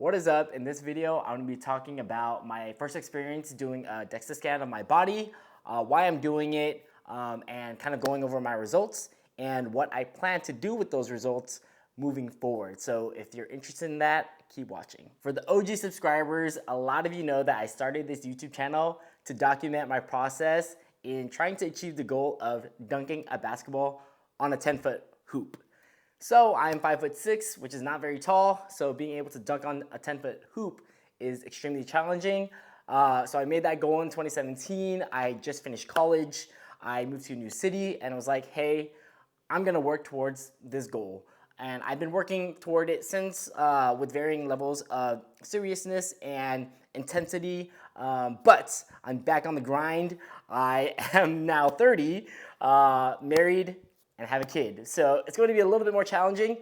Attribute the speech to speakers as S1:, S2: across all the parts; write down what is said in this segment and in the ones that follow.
S1: What is up? In this video, I'm going to be talking about my first experience doing a Dexa scan of my body, why I'm doing it, and kind of going over my results and what I plan to do with those results moving forward. So if you're interested in that, keep watching. For the OG subscribers, a lot of you know that I started this YouTube channel to document my process in trying to achieve the goal of dunking a basketball on a 10-foot hoop. So I'm 5'6", which is not very tall, so being able to dunk on a 10-foot hoop is extremely challenging. So I made that goal in 2017. I just finished college. I moved to a new city and I was like, hey, I'm gonna work towards this goal. And I've been working toward it since with varying levels of seriousness and intensity, but I'm back on the grind. I am now 30, married, and have a kid. So it's going to be a little bit more challenging,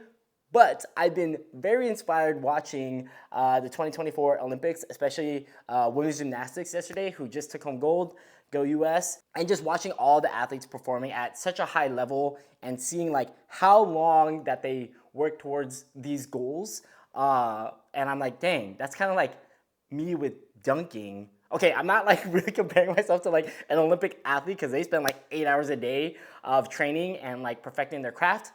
S1: but I've been very inspired watching the 2024 Olympics, especially women's gymnastics yesterday, who just took home gold, go US, and just watching all the athletes performing at such a high level and seeing like how long that they work towards these goals. And I'm like, dang, that's kind of like me with dunking. Okay, I'm not like really comparing myself to like an Olympic athlete because they spend like 8 hours a day of training and like perfecting their craft.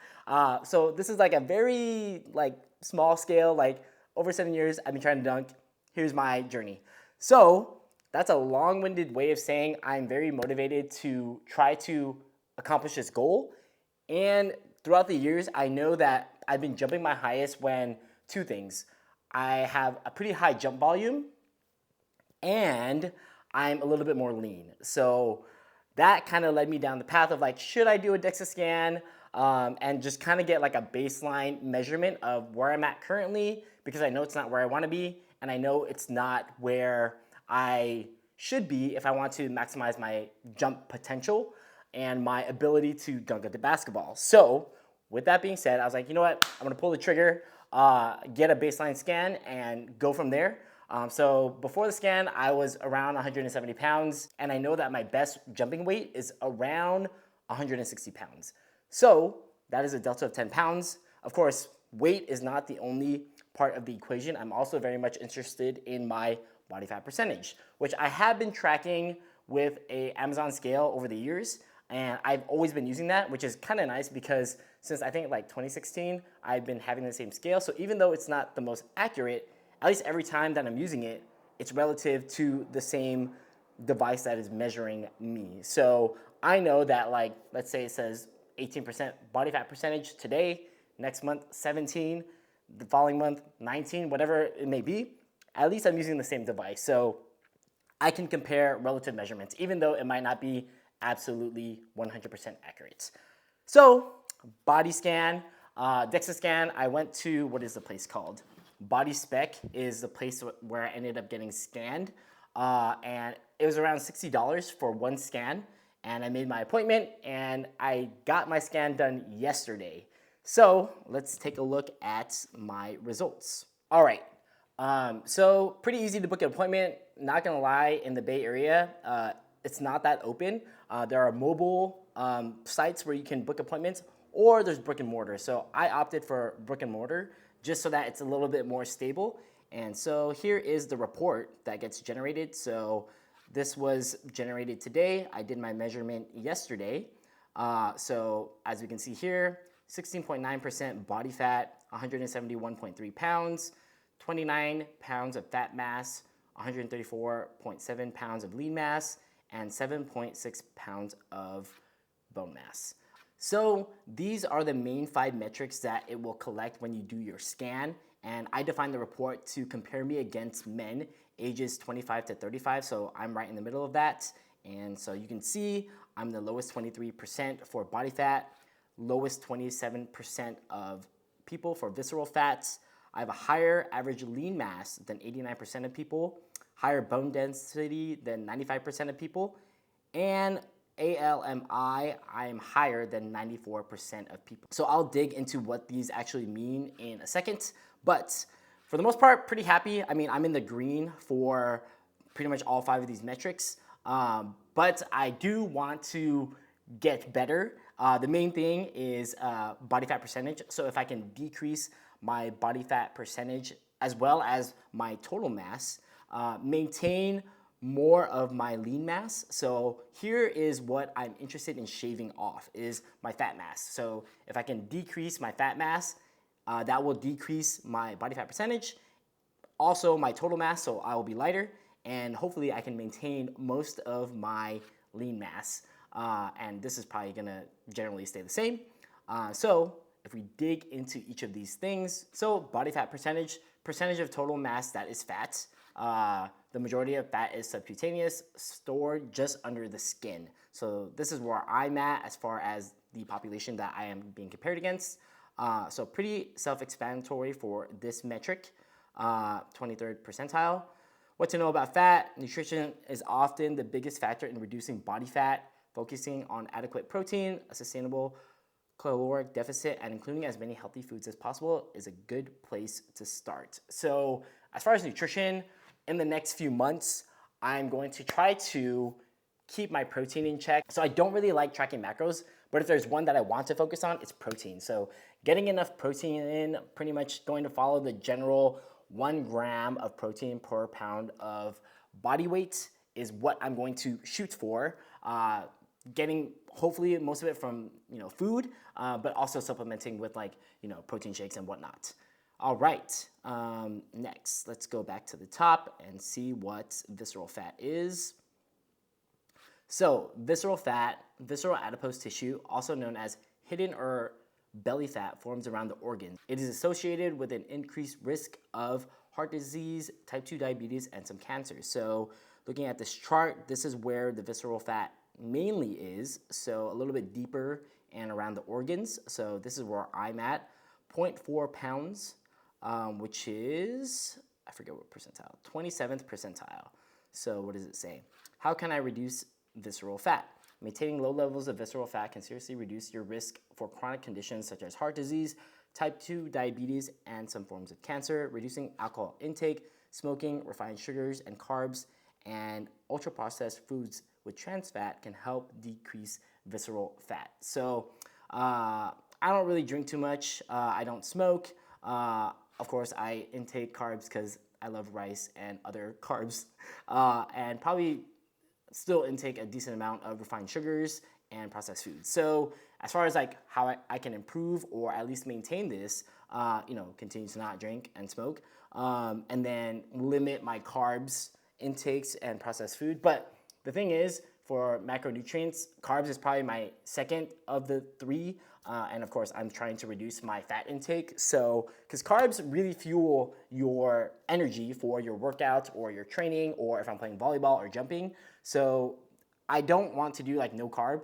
S1: So this is like a very like small scale, like over 7 years I've been trying to dunk. Here's my journey. So that's a long-winded way of saying I'm very motivated to try to accomplish this goal. And throughout the years, I know that I've been jumping my highest when two things. I have a pretty high jump volume and I'm a little bit more lean. So that kind of led me down the path of like, should I do a Dexa scan and just kind of get like a baseline measurement of where I'm at currently, because I know it's not where I want to be and I know it's not where I should be if I want to maximize my jump potential and my ability to dunk at the basketball. So with that being said, I was like, you know what? I'm gonna pull the trigger, get a baseline scan and go from there. So before the scan, I was around 170 pounds, and I know that my best jumping weight is around 160 pounds. So that is a delta of 10 pounds. Of course, weight is not the only part of the equation. I'm also very much interested in my body fat percentage, which I have been tracking with an Amazon scale over the years. And I've always been using that, which is kind of nice because since I think like 2016, I've been having the same scale. So even though it's not the most accurate, at least every time that I'm using it, it's relative to the same device that is measuring me. So I know that like, let's say it says 18% body fat percentage today, next month 17, the following month 19, whatever it may be, at least I'm using the same device. So I can compare relative measurements, even though it might not be absolutely 100% accurate. So body scan, Dexa scan, I went to, what is the place called? Body Spec is the place where I ended up getting scanned. And it was around $60 for one scan. And I made my appointment and I got my scan done yesterday. So let's take a look at my results. All right. So pretty easy to book an appointment. Not gonna lie, in the Bay Area, it's not that open. There are mobile sites where you can book appointments, or there's brick and mortar. So I opted for brick and mortar just so that it's a little bit more stable. And so here is the report that gets generated. So this was generated today. I did my measurement yesterday. So as we can see here, 16.9% body fat, 171.3 pounds, 29 pounds of fat mass, 134.7 pounds of lean mass, and 7.6 pounds of bone mass. So these are the main 5 metrics that it will collect when you do your scan. And I define the report to compare me against men ages 25 to 35. So I'm right in the middle of that. And so you can see I'm the lowest 23% for body fat, lowest 27% of people for visceral fats. I have a higher average lean mass than 89% of people, higher bone density than 95% of people, and ALMI, I am higher than 94% of people. So I'll dig into what these actually mean in a second, but for the most part, pretty happy. I mean, I'm in the green for pretty much all 5 of these metrics, but I do want to get better. The main thing is body fat percentage. So if I can decrease my body fat percentage as well as my total mass, maintain more of my lean mass. So here is what I'm interested in shaving off, is my fat mass. So if I can decrease my fat mass, that will decrease my body fat percentage, also my total mass, so I will be lighter, and hopefully I can maintain most of my lean mass. And this is probably gonna generally stay the same. So if we dig into each of these things, so body fat percentage, percentage of total mass that is fat. The majority of fat is subcutaneous, stored just under the skin. So this is where I'm at as far as the population that I am being compared against. So pretty self-explanatory for this metric, 23rd percentile. What to know about fat? Nutrition is often the biggest factor in reducing body fat. Focusing on adequate protein, a sustainable caloric deficit, and including as many healthy foods as possible is a good place to start. So as far as nutrition, in the next few months, I'm going to try to keep my protein in check. So I don't really like tracking macros, but if there's one that I want to focus on, it's protein. So getting enough protein in, pretty much going to follow the general 1 gram of protein per pound of body weight is what I'm going to shoot for. Getting hopefully most of it from food, but also supplementing with protein shakes and whatnot. All right, next let's go back to the top and see what visceral fat is. So visceral fat, visceral adipose tissue, also known as hidden or belly fat, forms around the organs. It is associated with an increased risk of heart disease, type 2 diabetes, and some cancers. So looking at this chart, this is where the visceral fat mainly is, so a little bit deeper and around the organs. So this is where I'm at, 0.4 pounds, which is, I forget what percentile, 27th percentile. So what does it say? How can I reduce visceral fat? Maintaining low levels of visceral fat can seriously reduce your risk for chronic conditions such as heart disease, type 2 diabetes, and some forms of cancer. Reducing alcohol intake, smoking, refined sugars and carbs, and ultra-processed foods with trans fat can help decrease visceral fat. So I don't really drink too much. I don't smoke. Of course, I intake carbs because I love rice and other carbs, and probably still intake a decent amount of refined sugars and processed foods. So as far as how I can improve or at least maintain this, continue to not drink and smoke, and then limit my carbs intakes and processed food. But the thing is, for macronutrients, carbs is probably my second of the three. And of course, I'm trying to reduce my fat intake. So, because carbs really fuel your energy for your workout or your training, or if I'm playing volleyball or jumping. So I don't want to do no carb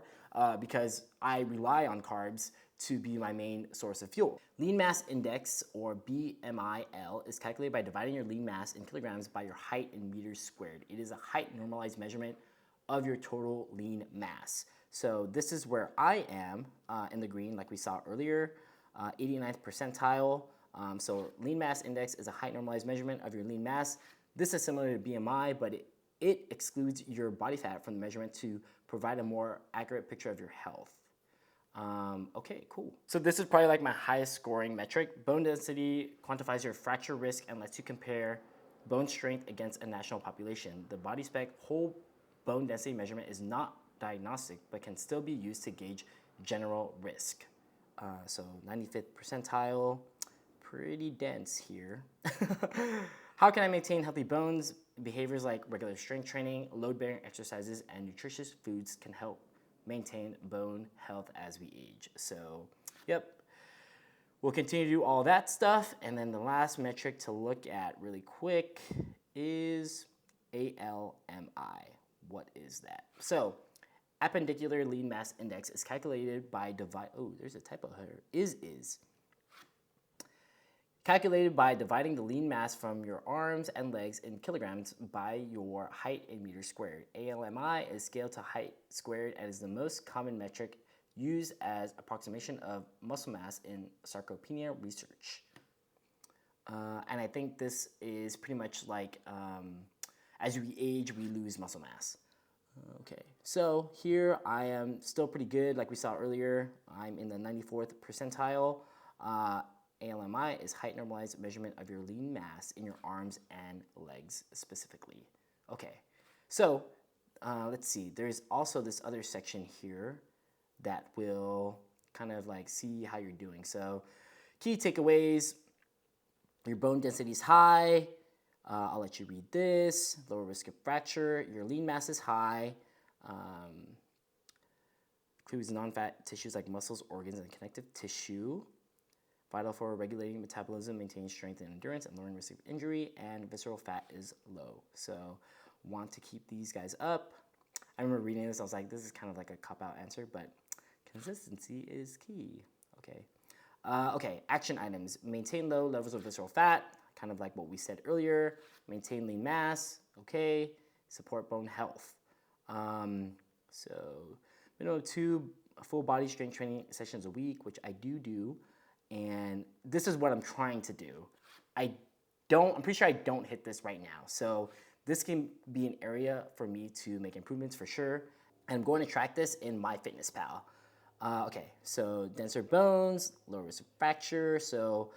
S1: because I rely on carbs to be my main source of fuel. Lean mass index, or BMIL, is calculated by dividing your lean mass in kilograms by your height in meters squared. It is a height normalized measurement of your total lean mass. So this is where I am in the green, like we saw earlier, 89th percentile. So lean mass index is a height normalized measurement of your lean mass. This is similar to BMI, but it excludes your body fat from the measurement to provide a more accurate picture of your health. Okay, cool. So this is probably my highest scoring metric. Bone density quantifies your fracture risk and lets you compare bone strength against a national population. The body spec whole bone density measurement is not diagnostic, but can still be used to gauge general risk. So 95th percentile, pretty dense here. How can I maintain healthy bones? Behaviors like regular strength training, load-bearing exercises, and nutritious foods can help maintain bone health as we age. So, yep, we'll continue to do all that stuff. And then the last metric to look at really quick is ALMI. What is that? So, appendicular lean mass index is calculated by there's a typo here. Calculated by dividing the lean mass from your arms and legs in kilograms by your height in meters squared. ALMI is scaled to height squared and is the most common metric used as approximation of muscle mass in sarcopenia research. And I think this is pretty much as we age, we lose muscle mass. Okay, so here I am still pretty good. Like we saw earlier, I'm in the 94th percentile. ALMI is height normalized measurement of your lean mass in your arms and legs specifically. Okay, so let's see. There's also this other section here that will kind of like see how you're doing. So key takeaways, your bone density is high. I'll let you read this. Lower risk of fracture. Your lean mass is high. Includes non-fat tissues like muscles, organs, and connective tissue. Vital for regulating metabolism, maintaining strength and endurance, and lowering risk of injury. And visceral fat is low. So want to keep these guys up. I remember reading this. I was like, this is kind of like a cop-out answer, but consistency is key. Okay. Okay, action items. Maintain low levels of visceral fat, kind of like what we said earlier. Maintain lean mass, okay. Support bone health. So, minimum 2 full body strength training sessions a week, which I do. And this is what I'm trying to do. I'm pretty sure I don't hit this right now. So this can be an area for me to make improvements for sure. And I'm going to track this in MyFitnessPal. Okay, so denser bones, lower risk of fracture. So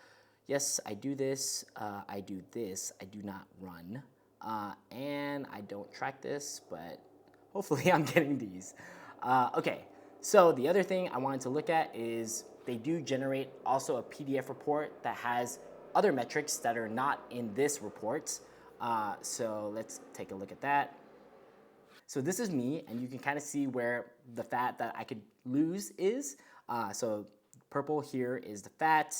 S1: yes, I do this. I do this. I do not run. And I don't track this, but hopefully I'm getting these. Okay, so the other thing I wanted to look at is they do generate also a PDF report that has other metrics that are not in this report. So let's take a look at that. So this is me, and you can kind of see where the fat that I could lose is. So purple here is the fat,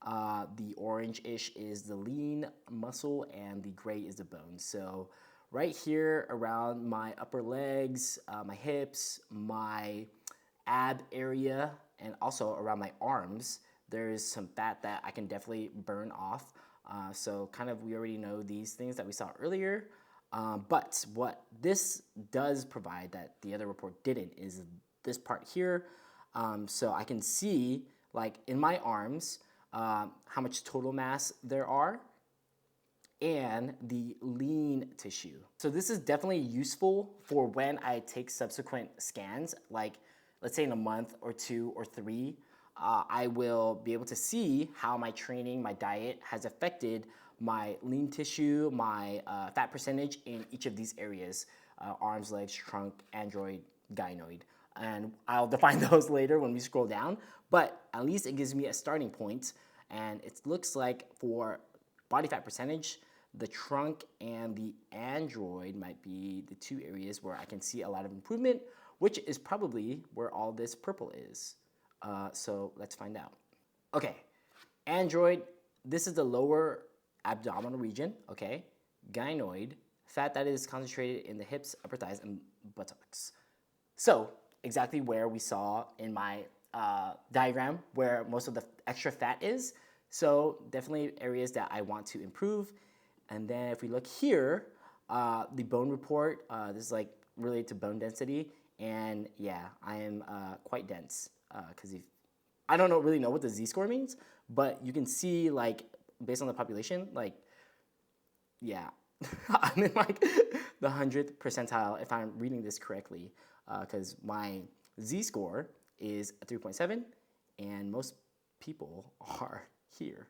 S1: the orange-ish is the lean muscle, and the gray is the bone. So right here around my upper legs, my hips, my ab area, and also around my arms, there's some fat that I can definitely burn off. So kind of we already know these things that we saw earlier. But what this does provide that the other report didn't is this part here. So I can see, like in my arms, how much total mass there are and the lean tissue. So this is definitely useful for when I take subsequent scans, like let's say in a month or 2 or 3, I will be able to see how my training, my diet has affected my lean tissue, my fat percentage in each of these areas, arms, legs, trunk, android, gynoid. And I'll define those later when we scroll down, but at least it gives me a starting point. And it looks like for body fat percentage, the trunk and the android might be the 2 areas where I can see a lot of improvement, which is probably where all this purple is. So let's find out. Okay, android, this is the lower abdominal region, okay? Gynoid, fat that is concentrated in the hips, upper thighs, and buttocks. So exactly where we saw in my diagram where most of the extra fat is. So definitely areas that I want to improve. And then if we look here, the bone report, this is like related to bone density. And yeah, I am quite dense because I don't really know what the Z-score means, but you can see like based on the population, like, yeah, I'm in like the 100th percentile if I'm reading this correctly, because my Z-score is a 3.7 and most people are here.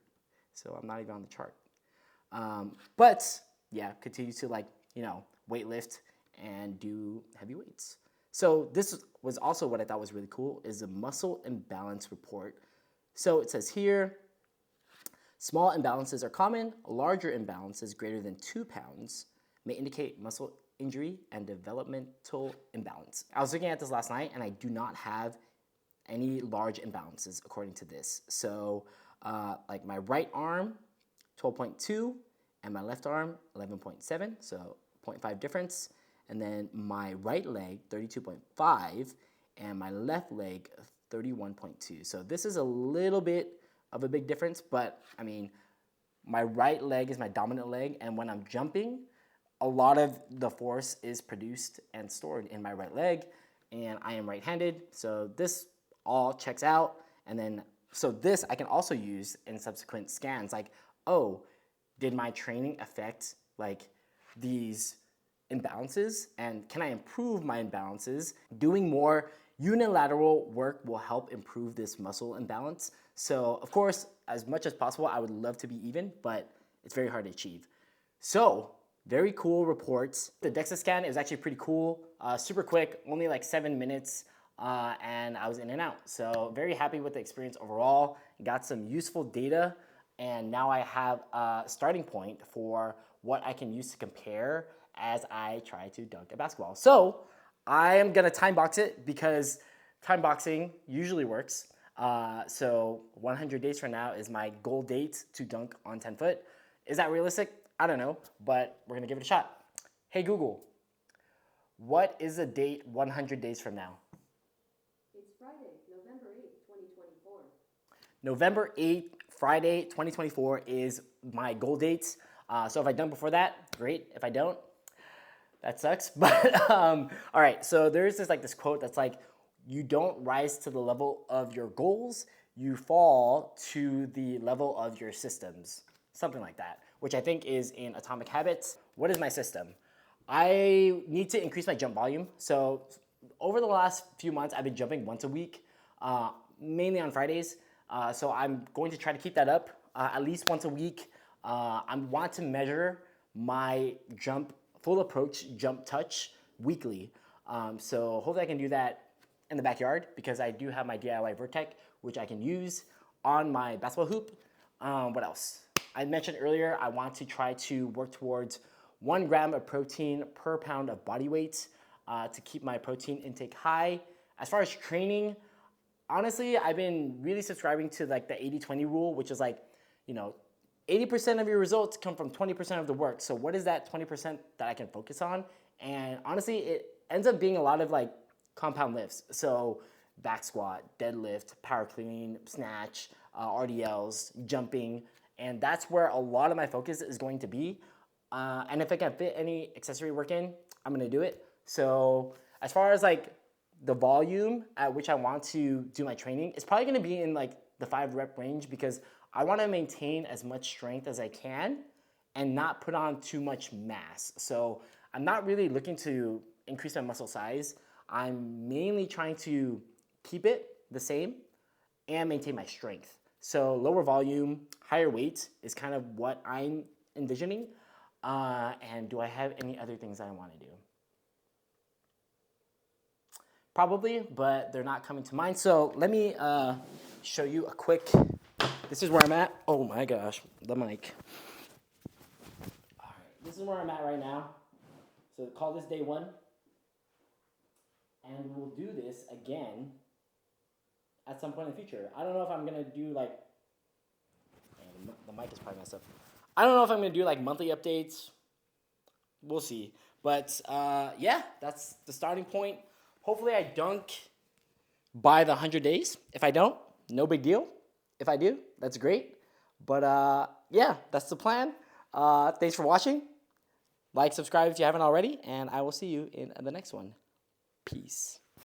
S1: So I'm not even on the chart. But yeah, continue to like, weight lift and do heavy weights. So this was also what I thought was really cool is the muscle imbalance report. So it says here, small imbalances are common. Larger imbalances greater than 2 pounds may indicate muscle injury and developmental imbalance. I was looking at this last night and I do not have any large imbalances according to this. So like my right arm, 12.2, and my left arm, 11.7, so 0.5 difference. And then my right leg, 32.5, and my left leg, 31.2. So this is a little bit of a big difference, but I mean, my right leg is my dominant leg, and when I'm jumping, a lot of the force is produced and stored in my right leg, and I am right-handed, so this all checks out. And then, so this I can also use in subsequent scans, like, oh, did my training affect like these imbalances, and can I improve my imbalances doing more Unilateral work will help improve this muscle imbalance. So of course, as much as possible, I would love to be even, but it's very hard to achieve. So very cool reports. The Dexa scan is actually pretty cool, super quick, only like 7 minutes, and I was in and out. So very happy with the experience overall. Got some useful data, and now I have a starting point for what I can use to compare as I try to dunk a basketball. So I am gonna time box it because time boxing usually works. So 100 days from now is my goal date to dunk on 10 foot. Is that realistic? I don't know, but we're gonna give it a shot. Hey Google, what is the date 100 days from now?
S2: It's Friday, November 8th, 2024.
S1: November 8th, Friday, 2024 is my goal date. So if I dunk before that, great. If I don't, that sucks. But all right, so there's this quote that's like, you don't rise to the level of your goals, you fall to the level of your systems. Something like that, which I think is in Atomic Habits. What is my system? I need to increase my jump volume. So over the last few months, I've been jumping once a week, mainly on Fridays. So I'm going to try to keep that up at least once a week. I want to measure my full approach jump touch weekly. So hopefully I can do that in the backyard because I do have my DIY Vertec, which I can use on my basketball hoop. What else? I mentioned earlier, I want to try to work towards 1 gram of protein per pound of body weight to keep my protein intake high. As far as training, honestly, I've been really subscribing to like the 80-20 rule, which is like, 80% of your results come from 20% of the work. So what is that 20% that I can focus on? And honestly, it ends up being a lot of like compound lifts. So back squat, deadlift, power clean, snatch, RDLs, jumping. And that's where a lot of my focus is going to be. And if I can fit any accessory work in, I'm gonna do it. So as far as like the volume at which I want to do my training, it's probably gonna be in like the 5 rep range because I wanna maintain as much strength as I can and not put on too much mass. So I'm not really looking to increase my muscle size. I'm mainly trying to keep it the same and maintain my strength. So lower volume, higher weight is kind of what I'm envisioning. And do I have any other things that I want to do? Probably, but they're not coming to mind. So let me show you a quick, this is where I'm at. Oh my gosh, the mic. All right, this is where I'm at right now. So call this day 1. And we'll do this again at some point in the future. I don't know if I'm gonna do like, the mic is probably messed up. I don't know if I'm gonna do like monthly updates. We'll see. But yeah, that's the starting point. Hopefully I dunk by the 100 days. If I don't, no big deal. If I do, that's great. But yeah, that's the plan. Thanks for watching. Like, subscribe if you haven't already, and I will see you in the next one. Peace.